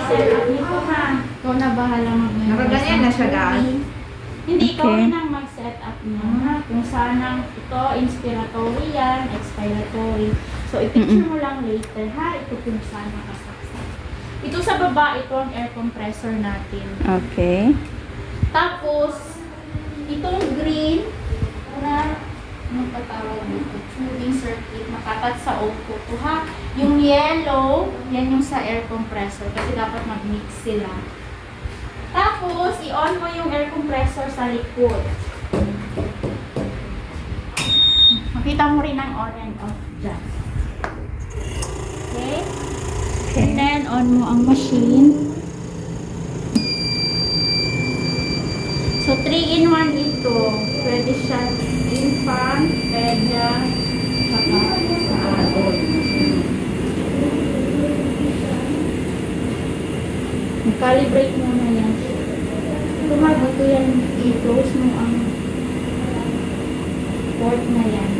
mag-set up nito ha. Ikaw na bahala mag-memorize. Nakaganyan na siya, guys. Hindi, ikaw Okay. rin ang mag-set up niya ha. Kung saan ang ito, inspiratory yan, expiratory. So, i-picture mo lang later ha. Ito kung saan nakasaksak. Ito sa baba, ito ang air compressor natin. Okay. Tapos, itong green, na anong patawag dito? Tuning circuit, nakatat sa output ko ha. Yung yellow, yan yung sa air compressor kasi dapat mag-mix sila. Tapos, i-on mo yung air compressor sa likod. Makita mo rin ang on and off dyan. Okay? And then, on mo ang machine. So, 3-in-1 ito. Pwede siya infant, pedya, saka sa adult. Calibrate muna yan. Tumagot yan, i-close mo ang port na yan.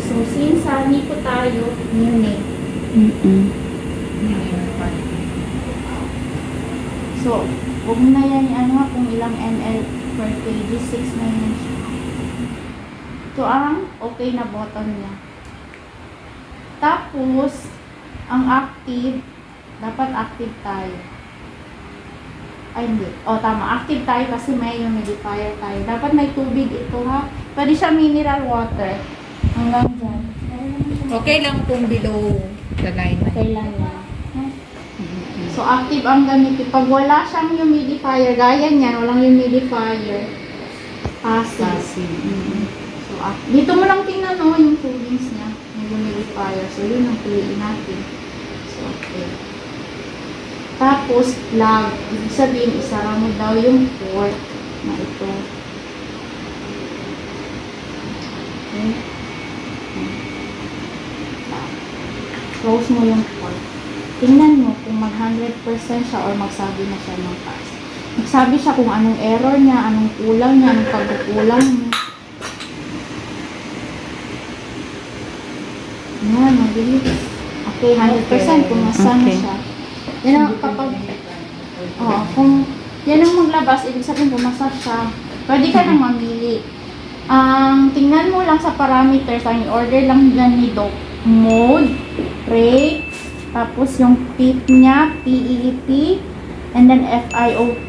So, since sani po tayo, unit. So, huwag na yan, ano kung ilang ml per kg, 6 na yan siya. Ito ang okay na button niya. Tapos, ang active, dapat active tayo. Ay, hindi. O, tama. Active tayo kasi may humidifier tayo. Dapat may tubig ito, ha? Pwede siya mineral water. Hanggang dyan. Okay lang kung below the line. Okay lang yan. So, active ang gamitin. Pag wala siyang humidifier, gaya niyan, walang humidifier, passive. So, dito mo lang tingnan, no, yung tubings niya, yung humidifier. So, yun ang piliin natin. So, okay. Tapos, plug. Ibig sabihin, isara mo daw yung port na ito. Okay. Close mo yung port. Tingnan mo kung mag 100% siya or magsabi na siya ng pass. Magsabi siya kung anong error niya, anong kulang niya, anong pagkukulang niya. Yan, mabilis. Okay, 100% kung nasa na Okay. siya. Yan ang kapag, kung yan ang maglabas, ibig sabihin pumasa siya. Pwede ka nang mamili. Tingnan mo lang sa parameters, ang order lang yan ni Doc. Mode, rate, tapos yung PEEP niya, PEEP, and then FiO2.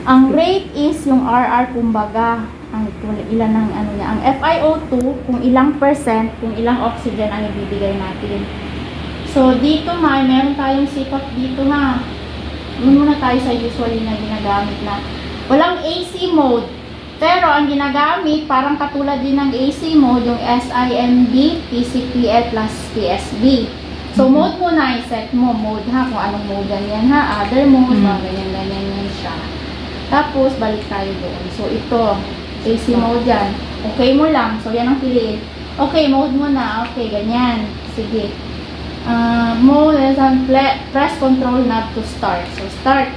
Ang rate is yung RR kumbaga, ang ilan ng ano niya. Ang FiO2, kung ilang percent, kung ilang oxygen ang ibibigay natin. So, dito meron tayong sipat dito na. Muna tayo sa usually na ginagamit na. Walang AC mode. Pero ang ginagamit, parang katulad din ng AC mode, yung SIMD, PCPL plus PSB. So, mode muna, i-set mo mode ha, kung anong mode yan ha, other mode, mga ganyan-ganyan yan siya. Tapos, balik tayo doon. So, ito, AC mode yan. Okay mo lang. So, yan ang piliin. Okay, mode mo na. Okay, ganyan. Sige. Mode, press control knob to start. So, start.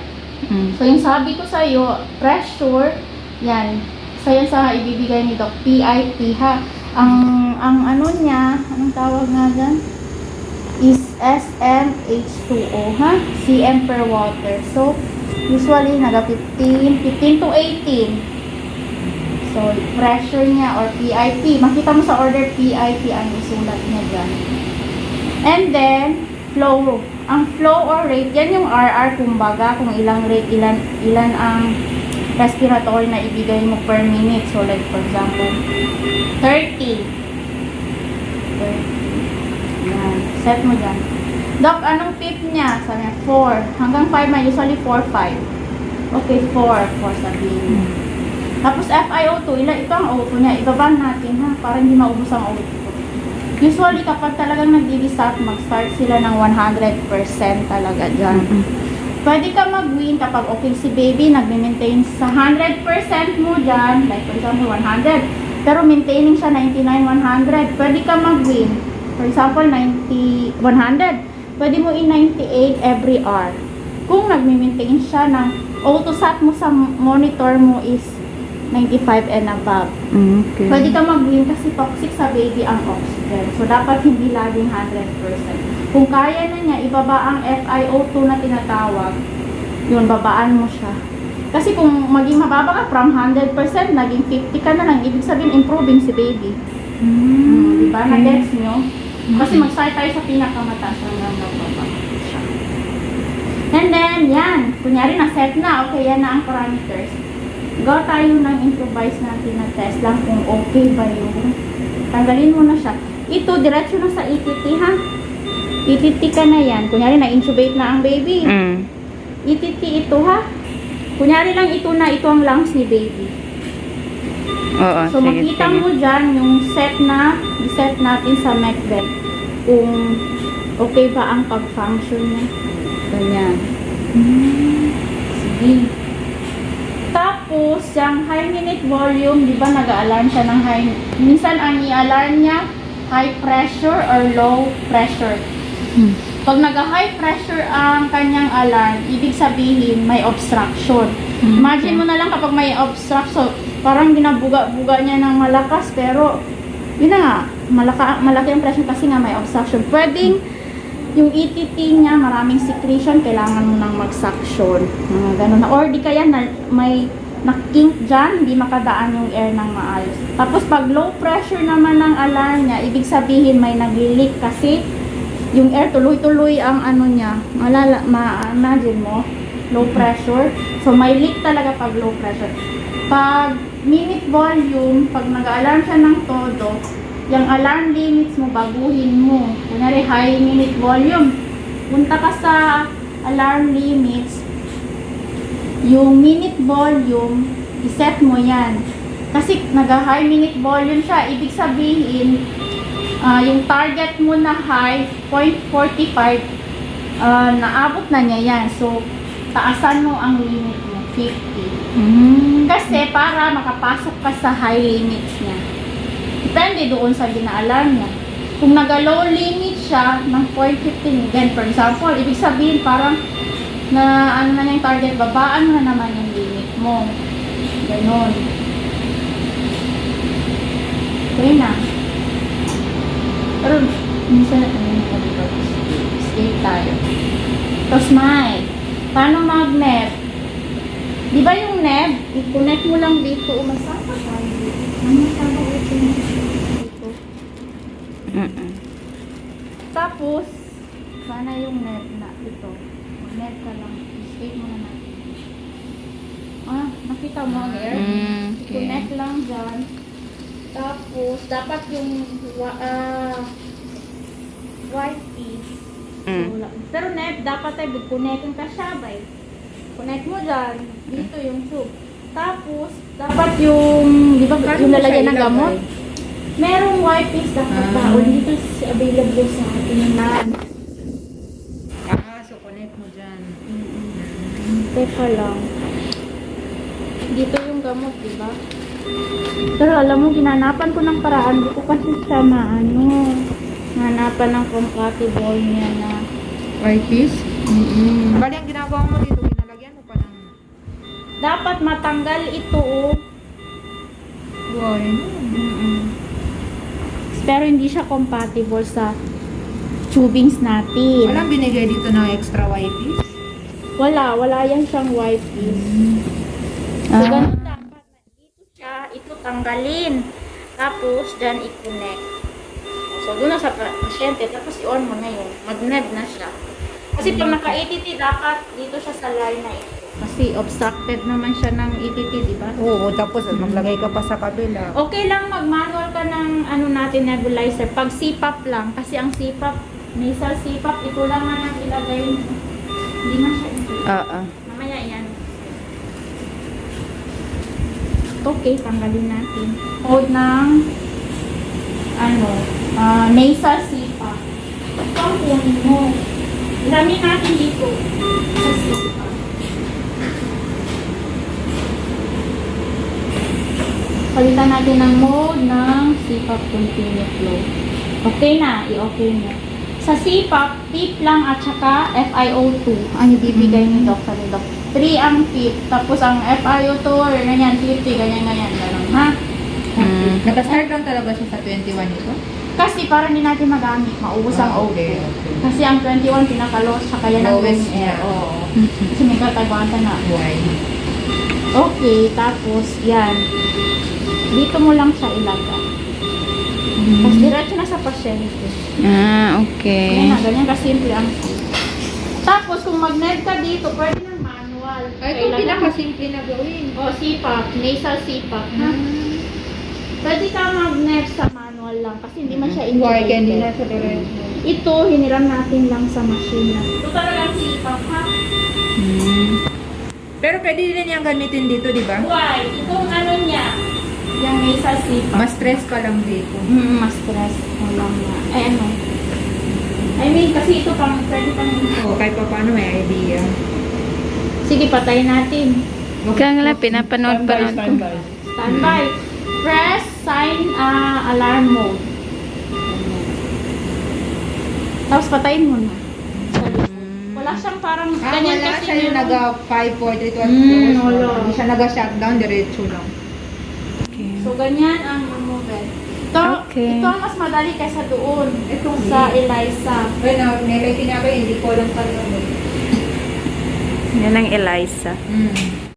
So, yung sabi ko sa'yo, pressure, yan. So, yan sa ibibigay ni Doc, PIP ha. Ang ano niya, anong tawag nga dyan? Is SmH2O ha? cm per water. So, usually, naga 15 to 18. So, pressure niya or PIP. Makita mo sa order PIP ang isulat niya dyan. And then, flow. Ang flow or rate, yan yung RR kumbaga, kung ilang rate, ilan ang respiratory na ibigay mo per minute. So, like for example, 30. Yan. Set mo dyan. Doc, anong PEEP niya? Sabi niya, 4. Hanggang 5 na, usually 4, 5. Okay, 4 sabihin mo. Tapos FiO2, ito ang O2 niya. Ibaba natin ha, para hindi maubos ang O2. Usually, kapag talagang nag-restart, mag-start sila ng 100% talaga dyan. Pwede ka mag-win kapag okay si baby, nag-maintain sa 100% mo dyan, like for example, 100. Pero maintaining siya 99, 100. Pwede ka mag-win. For example, 90, 100. Pwede mo i-98 every hour. Kung nag-maintain siya ng auto-sat mo sa monitor mo is 95 and above. Okay. Pwede ka mag-win kasi toxic sa baby ang oxygen. So, dapat hindi laging 100%. Kung kaya na niya, ibaba ang FiO2 na tinatawag. Yun, babaan mo siya. Kasi kung maging mababa ka from 100%, naging 50 ka na lang, ibig sabihin improving si baby. Diba? Okay. Na-gets nyo? Kasi mag-start tayo sa pinakamataas hanggang mababa siya. And then, yan. Kunyari, na-set na. Okay, yan na ang parameters. Go tayo ng improvise natin na test lang kung okay ba yung tanggalin mo na siya. Ito, diretso na sa ETT, ha? ETT ka na yan. Kunyari, na-intubate na ang baby. ETT ito, ha? Kunyari lang ito na, ito ang lungs ni baby. Oo, So, makita mo dyan yung set natin sa Macbeth. Kung okay ba ang pag-function niya. Ganyan. Sige. Tapos, yung high minute volume, di ba nag-alarm siya ng high... Minsan, ang i-alarm niya, high pressure or low pressure. Pag nag-high pressure ang kanyang alarm, ibig sabihin may obstruction. Imagine mo na lang kapag may obstruction, parang ginabuga-buga niya ng malakas, pero yun na nga, malaki ang pressure kasi nga may obstruction. Pwedeng yung ETT niya, maraming secretion, kailangan mo nang mag-suction. Mga ganun. Or di kaya na, may nakink dyan, hindi makadaan yung air ng maayos. Tapos pag low pressure naman ng alarm niya, ibig sabihin may nag-leak kasi yung air tuloy-tuloy ang ano niya. Imagine mo, low pressure. So may leak talaga pag low pressure. Pag minute volume, pag nag-alarm siya ng todo, yung alarm limits mo, baguhin mo. Kunyari, high minute volume. Punta ka sa alarm limits, yung minute volume, iset mo yan. Kasi nag-high minute volume siya, ibig sabihin, yung target mo na high, 0.45, naabot na niya yan. So, taasan mo ang limit mo, 50. Kasi para makapasok ka sa high limits niya. Depende doon sa gina-alarm niya. Kung nag-low limit siya ng 0.15, again, for example, ibig sabihin parang na ano na yung target, babaan mo na naman yung limit mo. Ganon. Okay na. Pero, minsan escape tayo. Tapos, paano mag-neb? Di ba yung neb, i-connect mo lang dito, umasama tayo dito. Umasama ito dito. Tapos, sana yung neb na ito. Mag-neb ka lang. Escape mo na natin. Nakita mo ang air? I-connect lang dyan. Tapos, dapat yung white piece. Pero neb, dapat ay connectin ka siya, bay. Connect mo dyan. Dito yung tube. Tapos, dapat yung, di ba, yung lalagyan ng gamot? Merong white piece dapat ba? O dito available sa atin naman. So connect mo dyan. Teka lang. Dito yung gamot, di ba? Pero alam mo, ginanapan ko ng paraan. Hindi ko kasi siya hanapan ng compatible niya na White piece? Bali, ang ginagawa mo dito, ginalagyan mo pa ng... dapat matanggal ito. Boy. Pero hindi siya compatible sa tubings natin. Walang binigay dito ng extra white piece? Wala yan siyang white piece. So, ganun dapat na dito siya, ito tanggalin. Tapos, dyan i-connect. So, doon na sa pasyente, tapos i-on mo na yun. Mag-neb na siya. Kasi pag naka-ETT, dapat dito siya sa line na ito. Kasi obstructed naman siya ng ETT, di ba? Oo, tapos maglagay ka pa sa kabila. Okay lang mag-manual ka ng natin nebulizer. Pag CPAP lang, kasi ang CPAP, nasal CPAP, ito lang man ang ilagay mo. Hindi man siya ito. Mamaya yan. Okay, tanggalin natin. Code ng nasal CPAP. Ito ang kunin mo. Ilamin natin dito sa CPAP. Palitan natin ng mode ng CPAP continue flow. Okay na, i-okay mo. Sa CPAP, tip lang at saka FiO2 ang ibibigay ni Doc sa Doc. 3 ang tip, tapos ang FiO2, ganyan, 50, ganyan, gano'n, ha? Naka-start lang talaga siya sa 21 ito? Kasi para hindi natin magamit, maubos ang Ah, OPPO. okay, okay. Kasi ang 21 pinaka-lowest siya, kaya Lowest nag-room air. niya. Oo. Kasi may katagwanta na. Why? Okay, tapos yan. Dito mo lang siya ilagay. Tapos diretso na sa pasyente. Ah, okay. Ganyan na, ganyan kasimple ang tapos kung mag-ned ka dito, pwede ng manual. Ay, ito pinakasimple na gawin. O, CPAP, nasal CPAP, ha? Pwede ka mag-ned sa manual lang kasi hindi man siya Why? Kaya hindi na integrated. sa diretso. Ito, hiniram natin lang sa machine na. Ito talagang CPAP, ha? Mm. Pero pwede din niyang gamitin dito, di ba? Why? Itong ano niya, yung nasal CPAP. Mas stress ka lang dito. Mas stress. Wala nga. Ay, ano? I mean, kasi ito pang, pwede pang O, kahit pa paano may idea. Sige, patay natin. Kaya nga, pinapanood-panood ko. Standby. Press sign alarm mode. Tapos patayin mo na. Wala siyang parang ganyan Wala kasi siya yung meron- naga 5, 4, 3, 2, 1, wala. Hindi siya naga-shutdown, diretso lang. Okay. So, ganyan ang removal. Ito, Okay. ito ang mas madali kaysa doon. Itong Sa Eliza. Bueno, nilay kinabay, hindi ko alam pa rin. Yan ang Eliza. Mm.